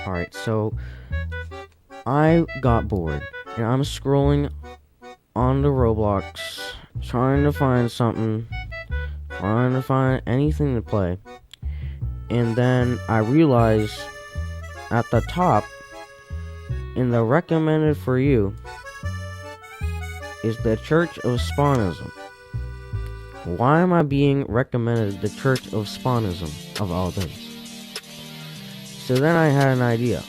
Alright, so I got bored and I'm scrolling on the Roblox trying to find something, trying to find anything to play. And then I realized at the top in the recommended for you is the Church of Spawnism. Why am I being recommended the Church of Spawnism of all things? So then I had an idea.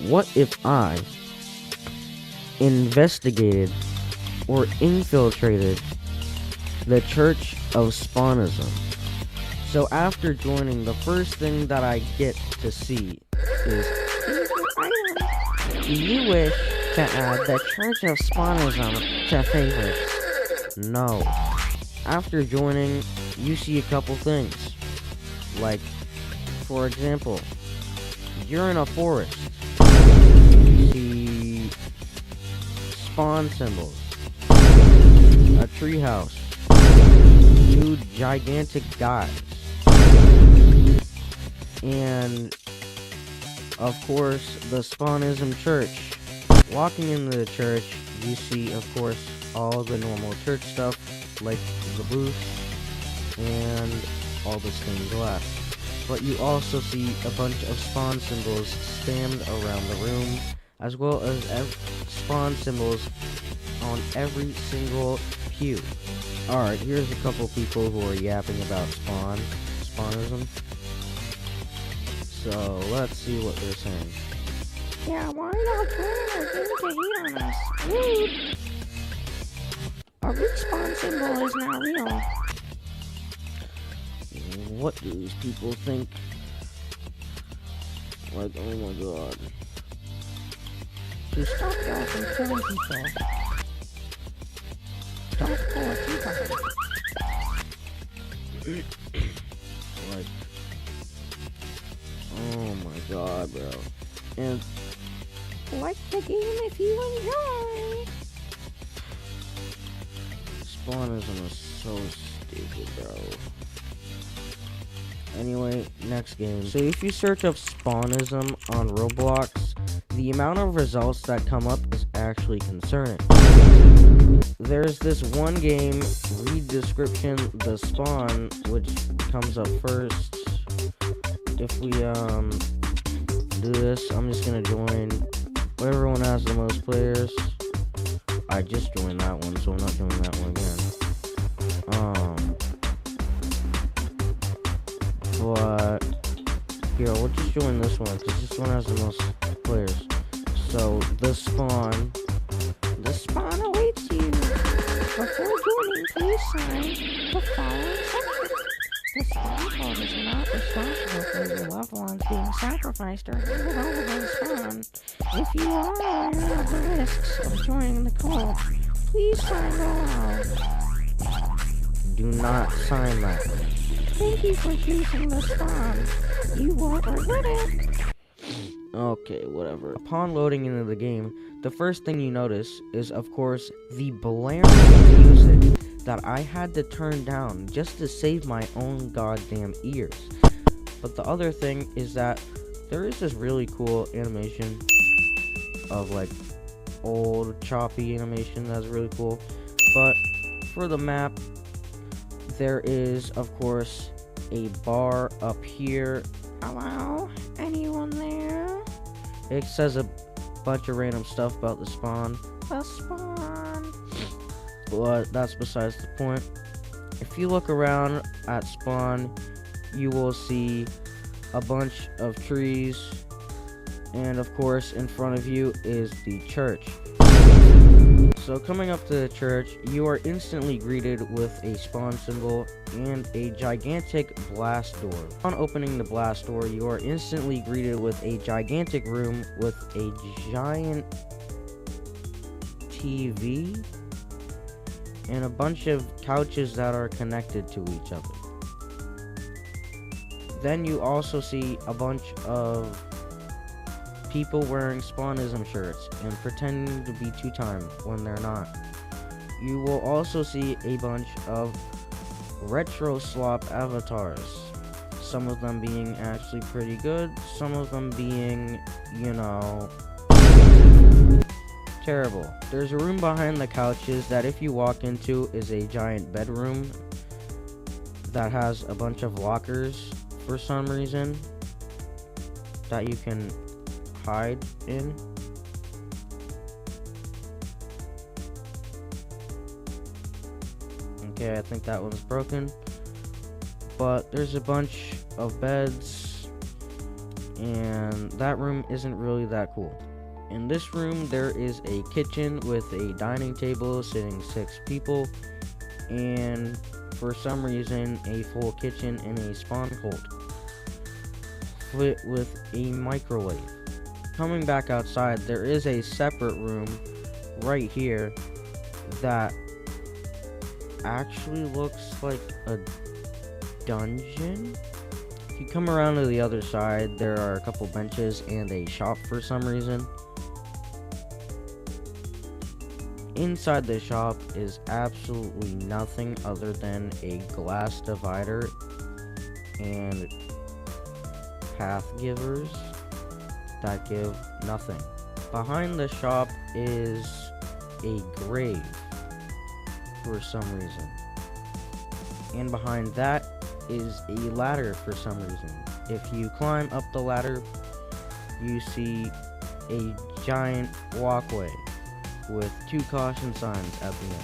What if I investigated or infiltrated the Church of Spawnism? So after joining, the first thing that I get to see is, do you wish to add the Church of Spawnism to favorites? No. After joining, you see a couple things. Like, for example, you're in a forest. You see spawn symbols, a treehouse, two gigantic guys, and of course the Spawnism church. Walking into the church, you see of course all the normal church stuff like the booth and all the stained glass. But you also see a bunch of spawn symbols stamped around the room, as well as spawn symbols on every single pew. Alright, here's a couple people who are yapping about Spawnism. So, let's see what they're saying. Yeah, why not join our game to hate on us? Rude! Our respawn symbol is not real. What do these people think? Like, oh my god. To stop y'all from killing people. Don't pull a keyboard. Like, oh my god, bro. And like the game if you enjoy. Spawnism is so stupid, bro. Anyway, next game. So if you search up Spawnism on Roblox, the amount of results that come up is actually concerning. There's this one game, read description, the spawn, which comes up first. If we do this, I'm just gonna join whatever one has the most players. I just joined that one, so I'm not doing that one again. But here, we'll just join this one because this one has the most players. So the spawn awaits you. Before joining, please sign the following section. The spawn code is not responsible for your loved ones being sacrificed or handed over by the spawn. If you are aware of the risks of joining the cult, please sign below. Do not sign that. Thank you for choosing the spawn. You won't regret it. Okay, whatever. Upon loading into the game, the first thing you notice is, of course, the blaring music that I had to turn down just to save my own goddamn ears. But the other thing is that there is this really cool animation of like old choppy animation that's really cool. But for the map, there is of course a bar up here. Hello? Anyone there? It says a bunch of random stuff about the spawn. The spawn. But that's besides the point. If you look around at spawn, you will see a bunch of trees, and of course in front of you is the church. So coming up to the church, you are instantly greeted with a spawn symbol and a gigantic blast door. On opening the blast door, you are instantly greeted with a gigantic room with a giant TV and a bunch of couches that are connected to each other. Then you also see a bunch of people wearing Spawnism shirts and pretending to be two-time when they're not. You will also see a bunch of retro slop avatars some of them being actually pretty good, some of them being, you know, terrible. There's a room behind the couches that if you walk into is a giant bedroom that has a bunch of lockers for some reason that you can hide in. Okay, I think that one's broken. But there's a bunch of beds, and that room isn't really that cool. In this room, there is a kitchen with a dining table sitting 6 people, and for some reason, a full kitchen and a spawn hold with a microwave. Coming back outside, there is a separate room right here that actually looks like a dungeon. If you come around to the other side, there are a couple benches and a shop for some reason. Inside the shop is absolutely nothing other than a glass divider and path givers that give nothing. Behind the shop is a grave for some reason. And behind that is a ladder for some reason. If you climb up the ladder, you see a giant walkway with 2 caution signs at the end.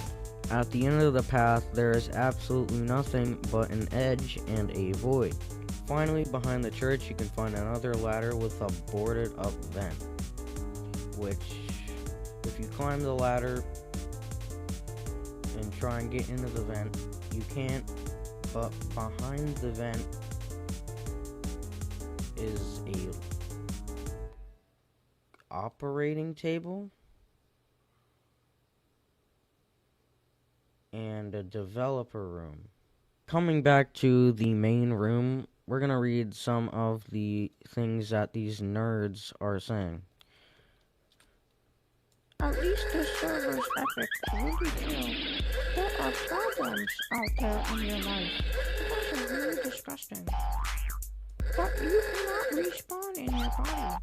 At the end of the path, there is absolutely nothing but an edge and a void. Finally, behind the church, you can find another ladder with a boarded up vent, which, if you climb the ladder and try and get into the vent, you can't, but behind the vent is a operating table and a developer room. Coming back to the main room, we're gonna read some of the things that these nerds are saying. At least this server's epic really chill. There are problems out there in your life. You guys are really disgusting. But you cannot respawn in your body.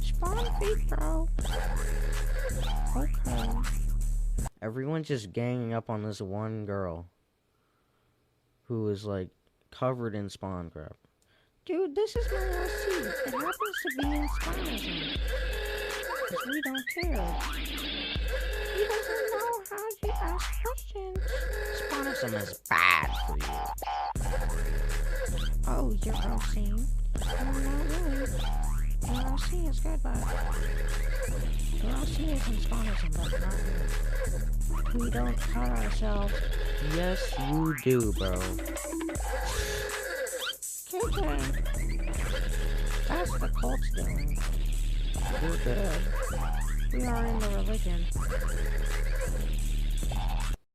Spawn feet, bro. Okay. Everyone's just ganging up on this one girl who is like covered in spawn crap. Dude, this is my LC. It happens to be in Spawnism. Because we don't care. He doesn't know how to ask questions. Spawnism is bad for you. Oh, you're LC? No, not really. Your LC is good, but your LC is in Spawnism, but not really. We don't cut ourselves. Yes, you do, bro. KJ. That's the cult's doing. You're good. We are in the religion.